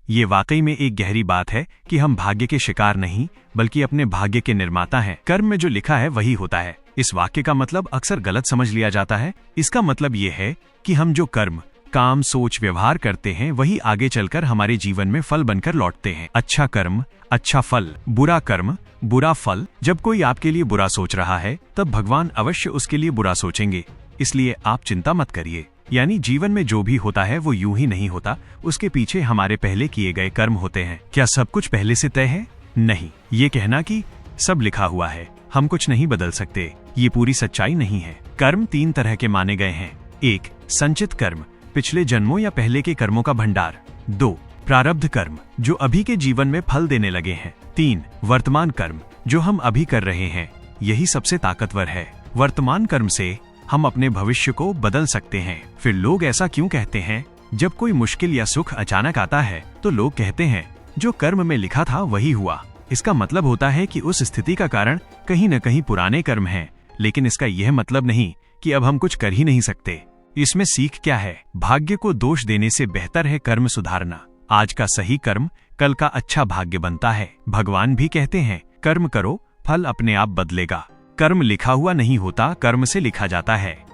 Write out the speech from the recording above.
ये वाकई में एक गहरी बात है कि हम भाग्य के शिकार नहीं बल्कि अपने भाग्य के निर्माता हैं। कर्म में जो लिखा है वही होता है। इस वाक्य का मतलब अक्सर गलत समझ लिया जाता है। इसका मतलब ये है कि हम जो कर्म, काम, सोच, व्यवहार करते हैं वही आगे चलकर हमारे जीवन में फल बनकर लौटते हैं। अच्छा कर्म अच्छा फल, बुरा कर्म बुरा फल। जब कोई आपके लिए बुरा सोच रहा है तब भगवान अवश्य उसके लिए बुरा सोचेंगे। इसलिए आप चिंता मत करिए। यानी जीवन में जो भी होता है वो यूं ही नहीं होता, उसके पीछे हमारे पहले किए गए कर्म होते हैं। क्या सब कुछ पहले से तय है? नहीं। ये कहना कि सब लिखा हुआ है, हम कुछ नहीं बदल सकते, ये पूरी सच्चाई नहीं है। कर्म 3 तरह के माने गए हैं। 1. संचित कर्म, पिछले जन्मों या पहले के कर्मों का भंडार। 2. प्रारब्ध कर्म, जो अभी के जीवन में फल देने लगे हैं। 3. वर्तमान कर्म, जो हम अभी कर रहे हैं, यही सबसे ताकतवर है। वर्तमान कर्म से हम अपने भविष्य को बदल सकते हैं। फिर लोग ऐसा क्यों कहते हैं? जब कोई मुश्किल या सुख अचानक आता है तो लोग कहते हैं जो कर्म में लिखा था वही हुआ। इसका मतलब होता है कि उस स्थिति का कारण कहीं न कहीं पुराने कर्म हैं, लेकिन इसका यह मतलब नहीं कि अब हम कुछ कर ही नहीं सकते। इसमें सीख क्या है? भाग्य को दोष देने से बेहतर है कर्म सुधारना। आज का सही कर्म कल का अच्छा भाग्य बनता है। भगवान भी कहते हैं कर्म करो, फल अपने आप बदलेगा। कर्म लिखा हुआ नहीं होता, कर्म से लिखा जाता है।